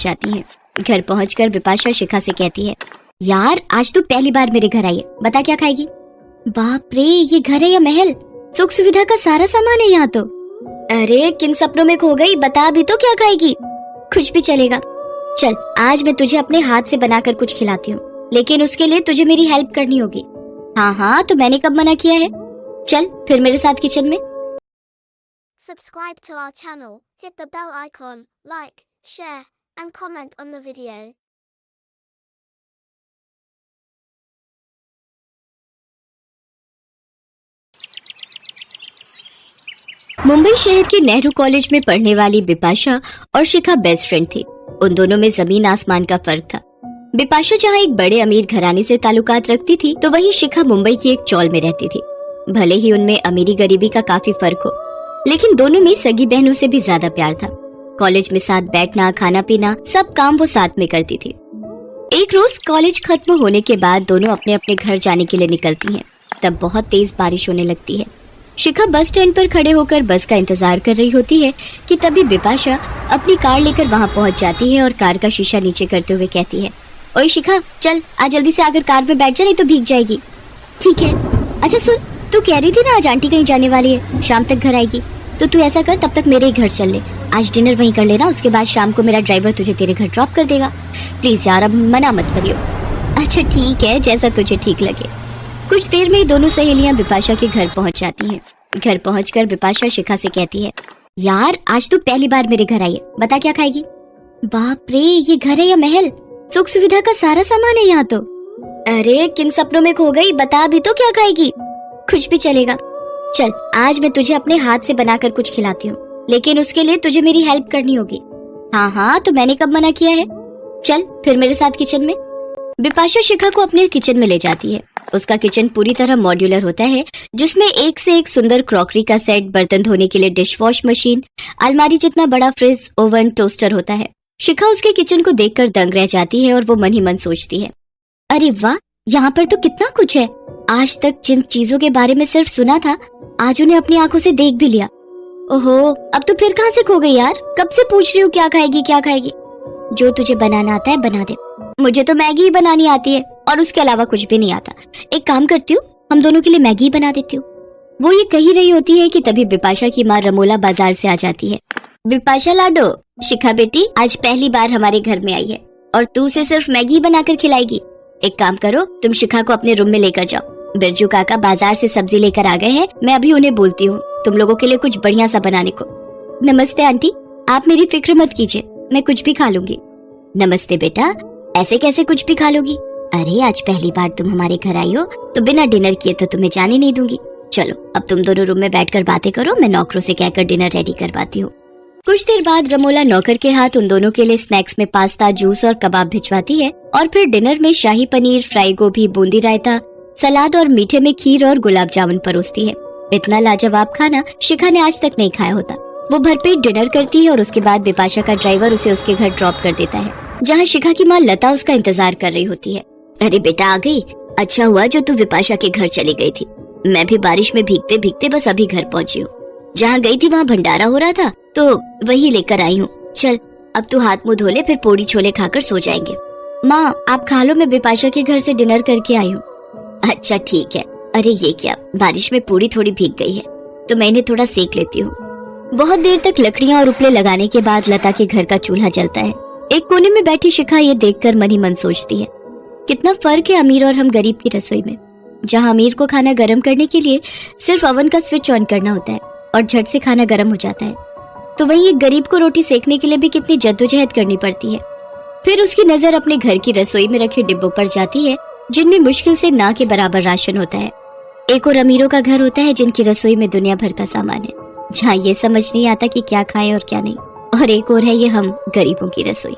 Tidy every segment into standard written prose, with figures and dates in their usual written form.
जाती हैं। घर पहुंचकर बिपाशा शिखा से कहती है, यार आज तो पहली बार मेरे घर आई है, बता क्या खाएगी? बाप रे, ये घर है या महल? सुख सुविधा का सारा सामान है यहाँ तो। अरे किन सपनों में खो गई, बता भी तो क्या खाएगी? कुछ भी चलेगा। चल आज मैं तुझे अपने हाथ से बनाकर कुछ खिलाती हूँ, लेकिन उसके लिए तुझे मेरी हेल्प करनी होगी। हाँ, तो मैंने कब मना किया है? चल फिर मेरे साथ किचन में। Subscribe to our channel, hit the bell icon, like, share, and comment on the video. Mumbai शहर के नेहरू कॉलेज में पढ़ने वाली बिपाशा और शिखा बेस्ट फ्रेंड थी। उन दोनों में जमीन आसमान का फर्क था। बिपाशा जहाँ एक बड़े अमीर घराने से ताल्लुकात रखती थी, तो वहीं शिखा मुंबई की एक चौल में रहती थी। भले ही उनमें अमीरी गरीबी का काफी फर्क हो, लेकिन दोनों में सगी बहनों से भी ज्यादा प्यार था। कॉलेज में साथ बैठना, खाना पीना, सब काम वो साथ में करती थी। एक रोज कॉलेज खत्म होने के बाद दोनों अपने अपने घर जाने के लिए निकलती हैं। तब बहुत तेज बारिश होने लगती है। शिखा बस स्टैंड पर खड़े होकर बस का इंतजार कर रही होती है कि तभी बिपाशा अपनी कार लेकर वहाँ पहुँच जाती है और कार का शीशा नीचे करते हुए कहती है, ओए शिखा, चल आज जल्दी से आकर कार में बैठ जा, नहीं तो भीग जाएगी। ठीक है। अच्छा सुन, तू कह रही थी ना आज आंटी कहीं जाने वाली है, शाम तक घर आएगी, तो तू ऐसा कर, तब तक मेरे ही घर चल ले। आज डिनर वहीं कर लेना, उसके बाद शाम को मेरा ड्राइवर तुझे तेरे घर ड्रॉप कर देगा। प्लीज यार, अब मना मत करियो। अच्छा ठीक है, जैसा तुझे ठीक लगे। कुछ देर में ही दोनों सहेलियां बिपाशा के घर पहुंच जाती हैं। घर पहुंचकर बिपाशा शिखा से कहती है, यार आज तो पहली बार मेरे घर आई है, बता क्या खाएगी? बाप रे, ये घर है या महल? सुख सुविधा का सारा सामान है यहाँ तो। अरे किन सपनों में खो गई, बता भी तो क्या खाएगी? कुछ भी चलेगा। चल आज मैं तुझे अपने हाथ से बनाकर कुछ खिलाती हूँ, लेकिन उसके लिए तुझे मेरी हेल्प करनी होगी। हाँ, तो मैंने कब मना किया है? चल फिर मेरे साथ किचन में। बिपाशा शिखा को अपने किचन में ले जाती है। उसका किचन पूरी तरह मॉड्यूलर होता है, जिसमें एक से एक सुंदर क्रॉकरी का सेट, बर्तन धोने के लिए डिश वॉश मशीन, अलमारी जितना बड़ा फ्रिज, ओवन, टोस्टर होता है। शिखा उसके किचन को देखकर दंग रह जाती है और वो मन ही मन सोचती है, अरे वाह, यहाँ पर तो कितना कुछ है। आज तक जिन चीजों के बारे में सिर्फ सुना था, आज उन्हें अपनी आंखों से देख भी लिया। ओहो, अब तो फिर कहाँ से खो गई यार? कब से पूछ रही हूँ क्या खाएगी क्या खाएगी। जो तुझे बनाना आता है बना दे। मुझे तो मैगी ही बनानी आती है और उसके अलावा कुछ भी नहीं आता। एक काम करती हूँ, हम दोनों के लिए मैगी ही बना देती हूँ। वो ये कही रही होती है कि तभी बिपाशा की माँ रमोला बाजार से आ जाती है। बिपाशा लाडो, शिखा बेटी आज पहली बार हमारे घर में आई है और तू उसे सिर्फ मैगी बनाकर खिलाएगी। एक काम करो, तुम शिखा को अपने रूम में लेकर जाओ। बिरजू काका बाजार से सब्जी लेकर आ गए हैं, मैं अभी उन्हें बोलती हूँ तुम लोगों के लिए कुछ बढ़िया सा बनाने को। नमस्ते आंटी, आप मेरी फिक्र मत कीजिए, मैं कुछ भी खा लूंगी। नमस्ते बेटा, ऐसे कैसे कुछ भी खा लोगी? अरे आज पहली बार तुम हमारे घर आई हो, तो बिना डिनर किए तो तुम्हें जाने नहीं दूंगी। चलो अब तुम दोनों रूम में बैठकर बातें करो, मैं नौकरों से कहकर डिनर रेडी करवाती हूँ। कुछ देर बाद रमोला नौकर के हाथ उन दोनों के लिए स्नैक्स में पास्ता, जूस और कबाब भिजवाती है और फिर डिनर में शाही पनीर, फ्राई गोभी, बूंदी रायता, सलाद और मीठे में खीर और गुलाब जामुन परोसती है। इतना लाजवाब खाना शिखा ने आज तक नहीं खाया होता। वो भरपेट डिनर करती है और उसके बाद बिपाशा का ड्राइवर उसे उसके घर ड्रॉप कर देता है, जहाँ शिखा की माँ लता उसका इंतजार कर रही होती है। अरे बेटा आ गई, अच्छा हुआ जो तू बिपाशा के घर चली गई थी। मैं भी बारिश में भीगते भीगते बस अभी घर पहुँची हूँ। जहाँ गई थी वहाँ भंडारा हो रहा था, तो वही लेकर आई हूँ। चल अब तू हाथ मुँह धो ले, फिर पूड़ी छोले खाकर सो जाएंगे। माँ आप खा लो, मैं बिपाशा के घर से डिनर करके आई हूँ। अच्छा ठीक है। अरे ये क्या, बारिश में पूड़ी थोड़ी भीग गई है, तो मैं इन्हें थोड़ा सेक लेती हूँ। बहुत देर तक लकड़ियाँ और उपले लगाने के बाद लता के घर का चूल्हा जलता है। एक कोने में बैठी शिखा ये देखकर मन ही मन सोचती है, कितना फर्क है अमीर और हम गरीब की रसोई में। जहाँ अमीर को खाना गर्म करने के लिए सिर्फ ओवन का स्विच ऑन करना होता है और झट से खाना गर्म हो जाता है, तो वहीं एक गरीब को रोटी सेकने के लिए भी कितनी जद्दोजहद करनी पड़ती है। फिर उसकी नजर अपने घर की रसोई में रखे डिब्बों पर जाती है, जिनमें मुश्किल से ना के बराबर राशन होता है। एक और अमीरों का घर होता है जिनकी रसोई में दुनिया भर का सामान है, जहाँ ये समझ नहीं आता कि क्या खाएं और क्या नहीं। और एक और है ये हम गरीबों की रसोई।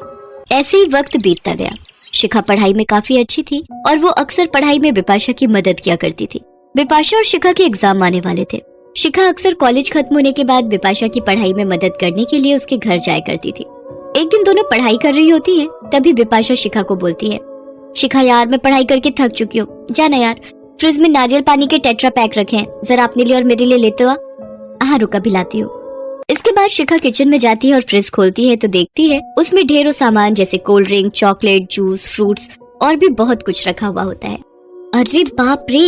ऐसे ही वक्त बीतता गया। शिखा पढ़ाई में काफी अच्छी थी और वो अक्सर पढ़ाई में बिपाशा की मदद किया करती थी। बिपाशा और शिखा के एग्जाम आने वाले थे। शिखा अक्सर कॉलेज खत्म होने के बाद बिपाशा की पढ़ाई में मदद करने के लिए उसके घर जाया करती थी। एक दिन दोनों पढ़ाई कर रही होती है, तभी बिपाशा शिखा को बोलती है, शिखा यार मैं पढ़ाई करके थक चुकी हूँ, जाना यार फ्रिज में नारियल पानी के टेट्रा पैक रखे हैं, जरा अपने लिए और मेरे लिए लेते हो। हाँ रुका, भी लाती हूँ। इसके बाद बाद शिखा किचन में जाती है और फ्रिज खोलती है तो देखती है उसमें ढेरों सामान जैसे cold drink, chocolate, juice, fruits और भी बहुत कुछ रखा हुआ होता है। अरे बाप रे,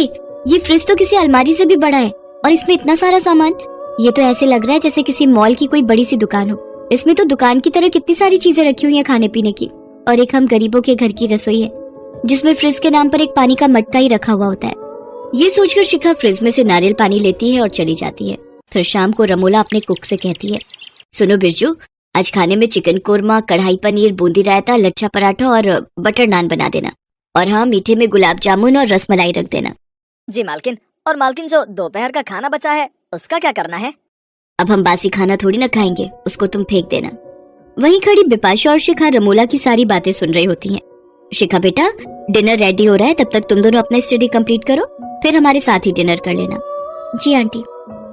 ये फ्रिज तो किसी अलमारी से भी बड़ा है और इसमें इतना सारा सामान। ये तो ऐसे लग रहा है जैसे किसी मॉल की कोई बड़ी सी दुकान हो। इसमें तो दुकान की तरह कितनी सारी चीजें रखी हुई हैं खाने पीने की, और एक हम गरीबों के घर की रसोई है जिसमें फ्रिज के नाम पर एक पानी का मटका ही रखा हुआ होता है। ये सोचकर शिखा फ्रिज में से नारियल पानी लेती है और चली जाती है। फिर शाम को रमोला अपने कुक से कहती है, सुनो बिरजू, आज खाने में चिकन कोरमा, कढ़ाई पनीर, बूंदी रायता, लच्छा पराठा और बटर नान बना देना, और हाँ, मीठे में गुलाब जामुन और रसमलाई रख देना। जी मालकिन। और मालकिन, जो दोपहर का खाना बचा है उसका क्या करना है? अब हम बासी खाना थोड़ी ना खाएंगे, उसको तुम फेंक देना। वहीं खड़ी बिपाशा और शिखा रमोला की सारी बातें सुन रही होती हैं। शिखा बेटा, डिनर रेडी हो रहा है, तब तक तुम दोनों अपना स्टडी कंप्लीट करो, फिर हमारे साथ ही डिनर कर लेना। जी आंटी।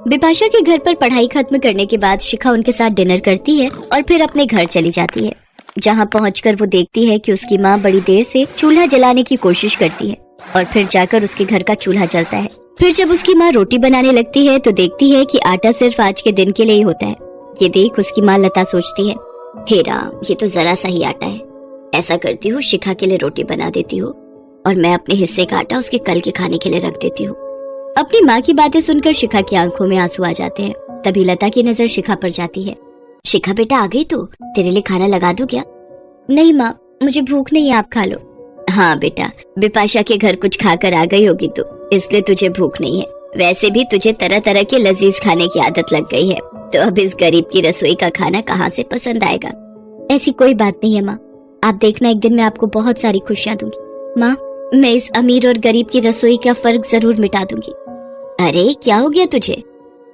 बिपाशा के घर पर पढ़ाई खत्म करने के बाद शिखा उनके साथ डिनर करती है और फिर अपने घर चली जाती है, जहाँ पहुंचकर वो देखती है कि उसकी माँ बड़ी देर से चूल्हा जलाने की कोशिश करती है और फिर जाकर उसके घर का चूल्हा जलता है। फिर जब उसकी माँ रोटी बनाने लगती है तो देखती है कि आटा सिर्फ आज के दिन के लिए ही होता है। ये देख उसकी माँ लता सोचती है, हे राम, ये तो जरा सा ही आटा है। ऐसा करती हूँ, शिखा के लिए रोटी बना देती हूँ और मैं अपने हिस्से का आटा उसके कल के खाने के लिए रख देती हूँ। अपनी माँ की बातें सुनकर शिखा की आंखों में आंसू आ जाते हैं। तभी लता की नजर शिखा पर जाती है। शिखा बेटा, आ गई तू? तेरे लिए खाना लगा दूं क्या? नहीं माँ, मुझे भूख नहीं है, आप खा लो। हाँ बेटा, बिपाशा के घर कुछ खाकर आ गई होगी तू, इसलिए तुझे भूख नहीं है। वैसे भी तुझे तरह तरह के लजीज खाने की आदत लग गई है, तो अब इस गरीब की रसोई का खाना कहाँ से पसंद आएगा? ऐसी कोई बात नहीं है माँ, आप देखना, एक दिन मैं आपको बहुत सारी खुशियाँ दूंगी। माँ, मैं इस अमीर और गरीब की रसोई का फर्क जरूर मिटा दूंगी। अरे क्या हो गया तुझे?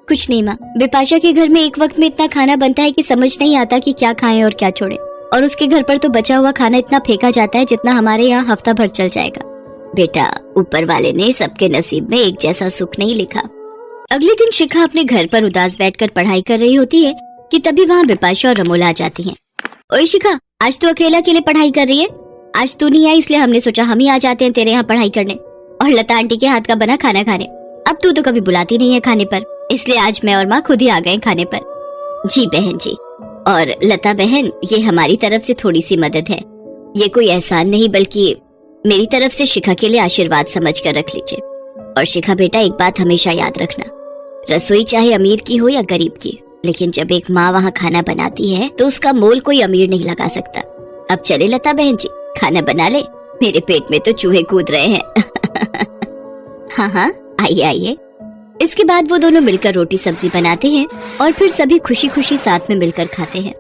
कुछ नहीं माँ, बिपाशा के घर में एक वक्त में इतना खाना बनता है कि समझ नहीं आता कि क्या खाएं और क्या छोड़ें, और उसके घर पर तो बचा हुआ खाना इतना फेंका जाता है जितना हमारे यहाँ हफ्ता भर चल जाएगा। बेटा, ऊपर वाले ने सबके नसीब में एक जैसा सुख नहीं लिखा। अगले दिन शिखा अपने घर पर उदास बैठकर पढ़ाई कर रही होती है कि तभी वहाँ बिपाशा और रमोला आ जाती हैं। ओए शिखा, आज तू अकेला अकेले पढ़ाई कर रही है? आज तू नहीं आई इसलिए हमने सोचा हम ही आ जाते हैं तेरे यहाँ पढ़ाई करने और लता आंटी के हाथ का बना खाना खाने। अब तू तो कभी बुलाती नहीं है खाने पर, इसलिए आज मैं और माँ खुद ही आ गए खाने पर। जी बहन जी, और लता बहन, ये हमारी तरफ से थोड़ी सी मदद है। ये कोई एहसान नहीं बल्कि मेरी तरफ से शिखा के लिए आशीर्वाद समझ कर रख लीजिए। और शिखा बेटा, एक बात हमेशा याद रखना, रसोई चाहे अमीर की हो या गरीब की, लेकिन जब एक माँ वहाँ खाना बनाती है तो उसका मोल कोई अमीर नहीं लगा सकता। अब चले लता बहन जी, खाना बना ले, मेरे पेट में तो चूहे कूद रहे हैं। हाँ हाँ, आइए आइए। इसके बाद वो दोनों मिलकर रोटी सब्जी बनाते हैं और फिर सभी खुशी खुशी साथ में मिलकर खाते हैं।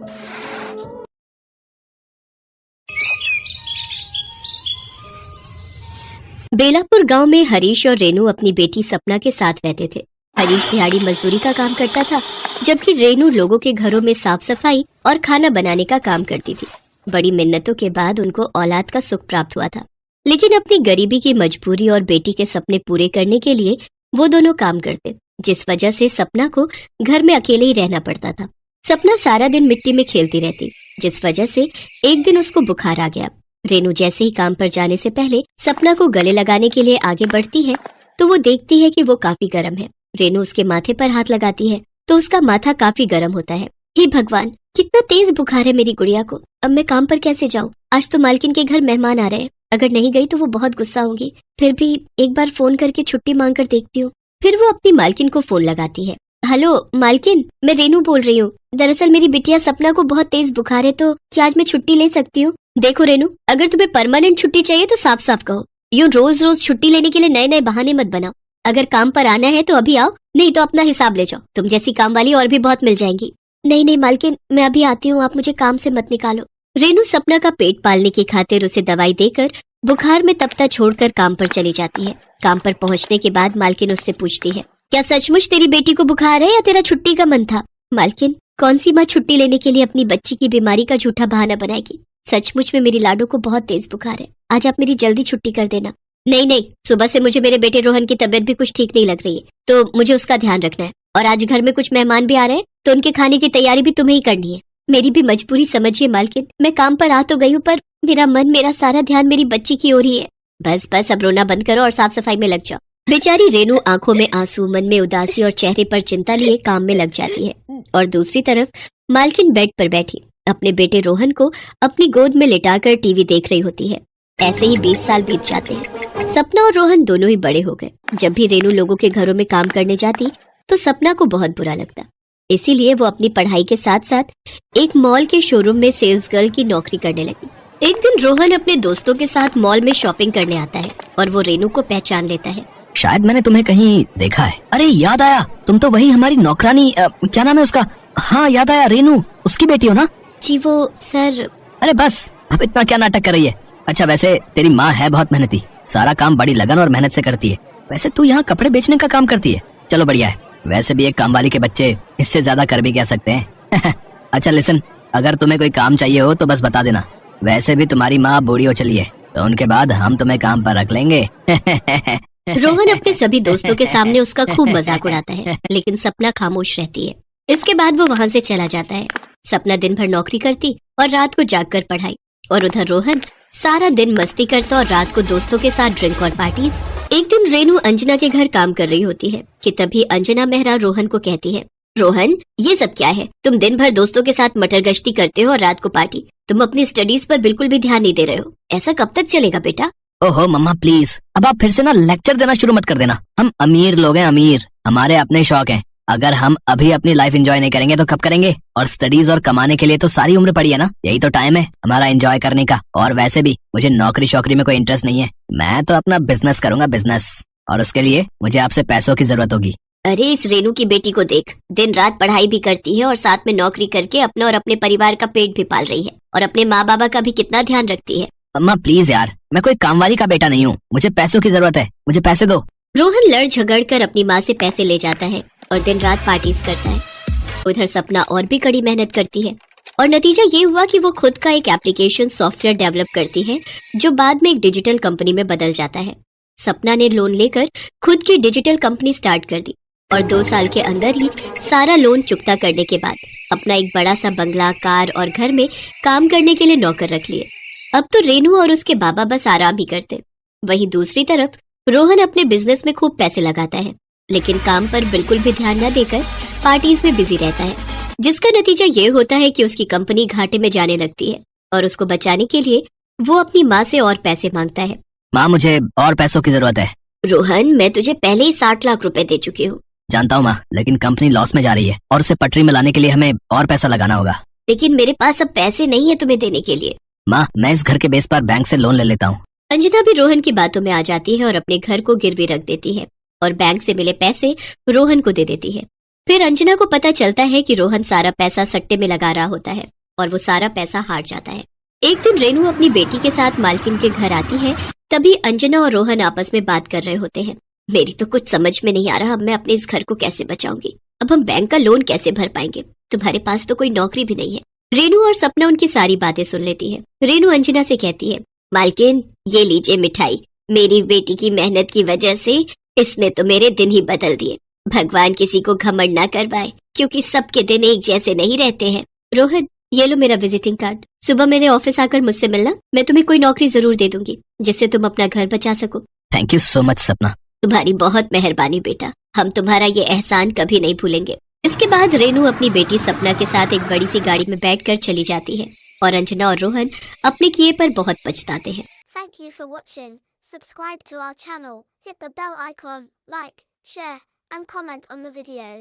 बेलापुर गांव में हरीश और रेनू अपनी बेटी सपना के साथ रहते थे। हरीश दिहाड़ी मजदूरी का काम करता था, जबकि रेनू लोगों के घरों में साफ सफाई और खाना बनाने का काम करती थी। बड़ी मिन्नतों के बाद उनको औलाद का सुख प्राप्त हुआ था, लेकिन अपनी गरीबी की मजबूरी और बेटी के सपने पूरे करने के लिए वो दोनों काम करते, जिस वजह से सपना को घर में अकेले ही रहना पड़ता था। सपना सारा दिन मिट्टी में खेलती रहती, जिस वजह से एक दिन उसको बुखार आ गया। रेनू जैसे ही काम पर जाने से पहले सपना को गले लगाने के लिए आगे बढ़ती है तो वो देखती है कि वो काफी गर्म है। रेनू उसके माथे पर हाथ लगाती है तो उसका माथा काफी गर्म होता है। हे भगवान, कितना तेज बुखार है मेरी गुड़िया को, अब मैं काम पर कैसे जाऊँ? आज तो मालकिन के घर मेहमान आ रहे हैं, अगर नहीं गई तो वो बहुत गुस्सा होंगी। फिर भी एक बार फोन करके छुट्टी मांग कर देखती हूँ। फिर वो अपनी मालकिन को फोन लगाती है। हेलो मालकिन, मैं रेनू बोल रही हूँ। दरअसल मेरी बिटिया सपना को बहुत तेज बुखार है, तो क्या आज मैं छुट्टी ले सकती हूँ? देखो रेनू, अगर तुम्हें परमानेंट छुट्टी चाहिए तो साफ साफ कहो। यूँ रोज रोज छुट्टी लेने के लिए नए नए बहाने मत बनाओ। अगर काम पर आना है तो अभी आओ, नहीं तो अपना हिसाब ले जाओ। तुम जैसी काम वाली और भी बहुत मिल जाएंगी। नहीं नहीं मालकिन, मैं अभी आती हूँ, आप मुझे काम से मत निकालो। रेनू सपना का पेट पालने की खातिर उसे दवाई देकर बुखार में तपता छोड़कर काम पर चली जाती है। काम पर पहुँचने के बाद मालकिन उससे पूछती है, क्या सचमुच तेरी बेटी को बुखार है या तेरा छुट्टी का मन था? मालकिन, कौन सी माँ छुट्टी लेने के लिए अपनी बच्ची की बीमारी का झूठा बहाना बनाएगी? सचमुच में मेरी लाडो को बहुत तेज बुखार है, आज आप मेरी जल्दी छुट्टी कर देना। नहीं नहीं, सुबह से मुझे मेरे बेटे रोहन की तबीयत भी कुछ ठीक नहीं लग रही है, तो मुझे उसका ध्यान रखना है। और आज घर में कुछ मेहमान भी आ रहे हैं, तो उनके खाने की तैयारी भी तुम्हें ही करनी है। मेरी भी मजबूरी समझिए मालकिन, मैं काम पर आ तो गई हूँ, पर मेरा मन, मेरा सारा ध्यान मेरी बच्ची की ओर ही है। बस बस, अब रोना बंद करो और साफ सफाई में लग जाओ। बेचारी रेनू आंखों में आंसू, मन में उदासी और चेहरे पर चिंता लिए काम में लग जाती है। और दूसरी तरफ मालकिन बेड पर बैठी अपने बेटे रोहन को अपनी गोद में लिटाकर टीवी देख रही होती है। ऐसे ही 20 साल बीत जाते हैं। सपना और रोहन दोनों ही बड़े हो गए। जब भी रेनू लोगों के घरों में काम करने जाती तो सपना को बहुत बुरा लगता, इसीलिए वो अपनी पढ़ाई के साथ साथ एक मॉल के शोरूम में सेल्स गर्ल की नौकरी करने लगी। एक दिन रोहन अपने दोस्तों के साथ मॉल में शॉपिंग करने आता है और वो रेनू को पहचान लेता है। शायद मैंने तुम्हें कहीं देखा है। अरे याद आया, तुम तो वही हमारी नौकरानी क्या नाम है उसका? हाँ याद आया, रेनू, उसकी बेटी हो ना? जी वो सर। अरे बस, अब इतना क्या नाटक कर रही है? अच्छा वैसे तेरी माँ है बहुत मेहनती, सारा काम बड़ी लगन और मेहनत से करती है। वैसे तू यहाँ कपड़े बेचने का काम करती है, चलो बढ़िया है। वैसे भी एक काम वाली के बच्चे इससे ज्यादा कर भी क्या सकते हैं। अच्छा लिसन, अगर तुम्हें कोई काम चाहिए हो तो बस बता देना। वैसे भी तुम्हारी माँ बूढ़ी हो चली है, तो उनके बाद हम तुम्हें काम पर रख लेंगे। रोहन अपने सभी दोस्तों के सामने उसका खूब मजाक उड़ाता है, लेकिन सपना खामोश रहती है। इसके बाद वो वहाँ से चला जाता है। सपना दिन भर नौकरी करती और रात को जागकर पढ़ाई, और उधर रोहन सारा दिन मस्ती करता और रात को दोस्तों के साथ ड्रिंक और पार्टीज। एक दिन रेनू अंजना के घर काम कर रही होती है कि तभी अंजना मेहरा रोहन को कहती है, रोहन ये सब क्या है? तुम दिन भर दोस्तों के साथ मटर गश्ती करते हो और रात को पार्टी। तुम अपनी स्टडीज पर बिल्कुल भी ध्यान नहीं दे रहे हो। ऐसा कब तक चलेगा बेटा? ओहो मम्मा प्लीज, अब आप फिर से ना लेक्चर देना शुरू मत कर देना। हम अमीर लोग हैं, अमीर, हमारे अपने शौक हैं। अगर हम अभी अपनी लाइफ एंजॉय नहीं करेंगे तो कब करेंगे? और स्टडीज और कमाने के लिए तो सारी उम्र पड़ी है ना, यही तो टाइम है हमारा एंजॉय करने का। और वैसे भी मुझे नौकरी शौकरी में कोई इंटरेस्ट नहीं है, मैं तो अपना बिजनेस करूंगा, बिजनेस। और उसके लिए मुझे आपसे पैसों की जरूरत होगी। अरे इस रेनू की बेटी को देख, दिन रात पढ़ाई भी करती है और साथ में नौकरी करके अपना और अपने परिवार का पेट भी पाल रही है, और अपने माँ बाबा का भी कितना ध्यान रखती है। मम्मा प्लीज यार, मैं कोई काम वाली का बेटा नहीं हूँ, मुझे पैसों की जरूरत है, मुझे पैसे दो। रोहन लड़ झगड़ कर अपनी माँ से पैसे ले जाता है और दिन रात पार्टीज करता है। उधर सपना और भी कड़ी मेहनत करती है, और नतीजा ये हुआ कि वो खुद का एक एप्लीकेशन सॉफ्टवेयर डेवलप करती है जो बाद में एक डिजिटल कंपनी में बदल जाता है। सपना ने लोन लेकर खुद की डिजिटल कंपनी स्टार्ट कर दी, और 2 साल के अंदर ही सारा लोन चुकता करने के बाद अपना एक बड़ा सा बंगला, कार और घर में काम करने के लिए नौकर रख लिए। अब तो रेनू और उसके बाबा बस आराम ही करते। वहीं दूसरी तरफ रोहन अपने बिजनेस में खूब पैसे लगाता है, लेकिन काम पर बिल्कुल भी ध्यान न देकर पार्टीज में बिजी रहता है, जिसका नतीजा ये होता है कि उसकी कंपनी घाटे में जाने लगती है, और उसको बचाने के लिए वो अपनी माँ से और पैसे मांगता है। माँ मुझे और पैसों की जरूरत है। रोहन मैं तुझे पहले ही 60 लाख रुपए दे चुकी हूँ। जानता हूँ माँ, लेकिन कंपनी लॉस में जा रही है और उसे पटरी में लाने के लिए हमें और पैसा लगाना होगा। लेकिन मेरे पास अब पैसे नहीं है तुम्हें देने के लिए। माँ मैं इस घर के बेस पर बैंक से लोन ले लेता हूँ। अंजना भी रोहन की बातों में आ जाती है और अपने घर को गिरवी रख देती है और बैंक से मिले पैसे रोहन को दे देती है। फिर अंजना को पता चलता है कि रोहन सारा पैसा सट्टे में लगा रहा होता है और वो सारा पैसा हार जाता है। एक दिन रेनू अपनी बेटी के साथ मालकिन के घर आती है, तभी अंजना और रोहन आपस में बात कर रहे होते हैं। मेरी तो कुछ समझ में नहीं आ रहा, अब मैं अपने इस घर को कैसे बचाऊंगी? अब हम बैंक का लोन कैसे भर पाएंगे? तुम्हारे पास तो कोई नौकरी भी नहीं है। रेनू और सपना उनकी सारी बातें सुन लेती है। रेनू अंजना से कहती है, मालकिन ये लीजिए मिठाई, मेरी बेटी की मेहनत की वजह से इसने तो मेरे दिन ही बदल दिए। भगवान किसी को घमंड ना करवाए, क्योंकि सबके दिन एक जैसे नहीं रहते हैं। रोहन ये लो मेरा विजिटिंग कार्ड, सुबह मेरे ऑफिस आकर मुझसे मिलना, मैं तुम्हें कोई नौकरी जरूर दे दूंगी जिससे तुम अपना घर बचा सको। थैंक यू सो मच सपना। तुम्हारी बहुत मेहरबानी बेटा, हम तुम्हारा ये एहसान कभी नहीं भूलेंगे। इसके बाद रेनू अपनी बेटी सपना के साथ एक बड़ी सी गाड़ी में बैठकर चली जाती है और अंजना और रोहन अपने किए पर बहुत पछताते हैं। Thank you for watching. Subscribe to our channel, hit the bell icon, like, share, and comment on the video.